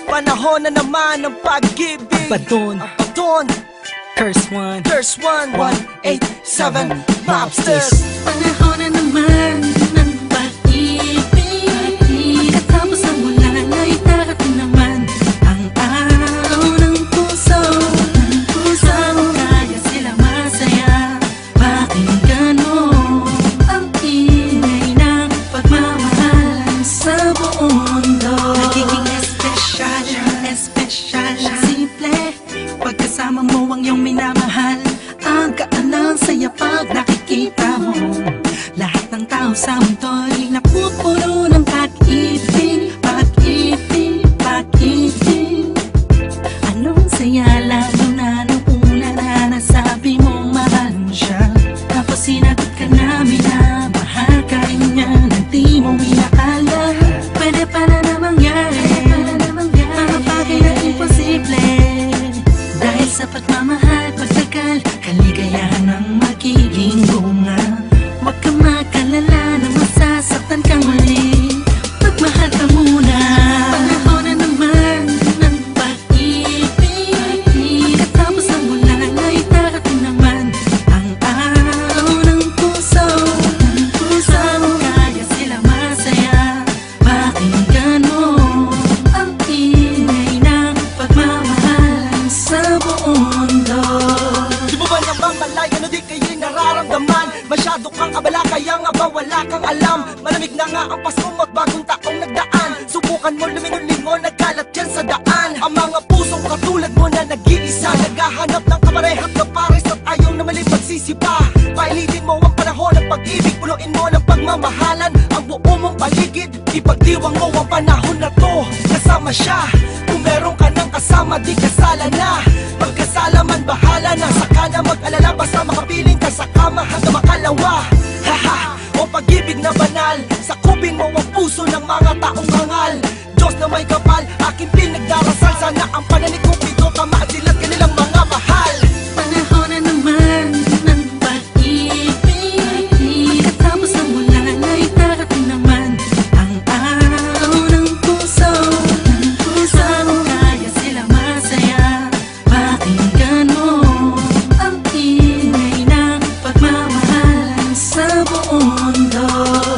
Panahon na naman ng pag-ibig. Baton, Baton, Curse One, Curse 187 Mobsters. Panahon na naman ng pag-ibig. Pagkatapos ang ulan ay darating naman ang araw ng puso. Ng puso kaya sila masaya. Pakinggan mo ang ingay ng pagmamahalan sa buong mundo. Nagiging espesyal, espesyal, simple pagkasama mo ang iyong minamahal. Ang gaan ng saya pag nakikita mo lahat ng tao sa mundo'y napupuno ng pag-ibig, pag-ibig, pag-ibig. Anong saya lalo na nung una na nasabi mo mahal mo siya. Tapos sinagot ka na minamahal ka rin niya nang di mo inakala. Pwede pala na mangyari mga bagay na imposible. Dahil sa pagmamahal, pagtagal, kaligayahan ang magiging bunga. Huwag ka mag-alala na masasaktan kang muli. Magmahal ka muna. Panahon na naman ng pag-ibig. Pagkatapos ang ulan ay darating naman ang araw ng puso. Ng puso kaya sila masaya. Pakinggan mo ang ingay ng pagmamahalan sa buong mundo. Di mo ba naman malaya na di kayo'y nararamdaman? Masyado kang abala kaya nga ba wala kang alam? Malamig na nga ang Pasko mo't bagong taong nagdaan. Subukan mo lumingon-lingon, nagkalat yan sa daan. Ang mga pusong katulad mo na nag-iisa, naghahanap ng kaparehas na pares at ayaw na mali pagsisipa. Pailitin mo ang panahon ng pag-ibig, punuin mo ng pagmamahalan ang buo mong paligid. Ipagdiwang mo ang panahon na to, kasama siya. Kung meron ka ng kasama, di kasala na. Pagkasala man, bahala na. Saka na mag-alala, basta makapiling ka sa kama hanggang makalawa. Haha, o pag-ibig na banal, sakupin mo ang puso ng mga taong hangal. Diyos na may kapal, aking pinagdarasal. Sana ang panalig kong pito, tamaan sila't kanilang mga mahal. Panahon na naman ng pag-ibig. Pagkatapos ang ulan ay darating naman ang araw ng puso. Ng puso kaya sila masaya. Pakinggan mo ang ingay ng pagmamahalan sa buong mundo.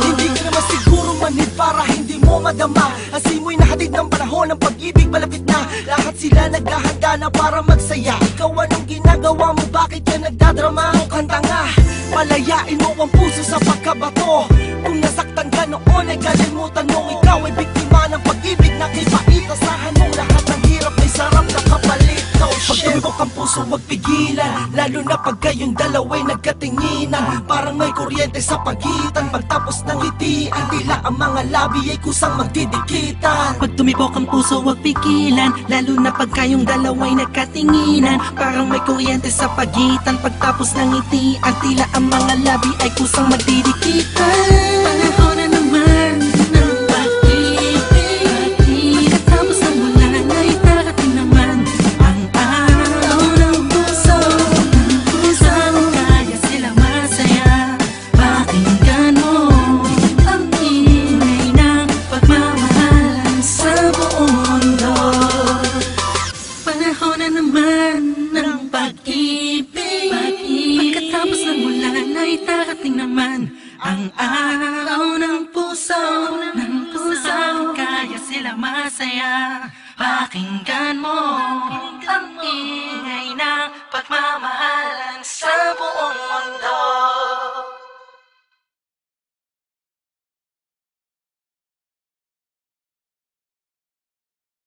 Hindi ka naman siguro manhid para hindi mo madama. Ang simoy na hatid ng panahon ng pag-ibig malapit na. Lahat sila naghahanda na para magsaya. Ikaw anong ginagawa mo? Bakit ka nagdadrama? Mukhang tanga. Palayain mo ang puso sa pagkabato. Kung nasaktan ka noon ay kalimutan mong ikaw ay biktima ng pag-ibig na kipaitasahan mong lahat ng hirap may sarap na kapalit. No shit. Pag tumibok ang puso wag pigilan, lalo na pag kayong dalawa'y nagkatinginan. Parang may kuryente sa pagitan. Pagtapos ng ngitian, tila ang mga labi ay kusang magdidikitan. Pag tumibok ang puso wag pigilan, lalo na pag kayong dalawa'y nagkatinginan. Parang may kuryente sa pagitan. Pagtapos ng ngiti ang tila ang mga labi ay kusang magdidikitan. Panahon na naman ng pag-ibig. Pagkatapos ng ulan ay darating naman ang araw ng puso. Ng puso kaya sila masaya. Pakinggan mo ang ingay ng pagmamahalan sa buong mundo. Panahon na naman ng pag-ibig. Pagkatapos ng ulan ay darating naman ang araw ng puso. Ng puso kaya sila masaya. Pakinggan mo ang ingay ng pagmamahal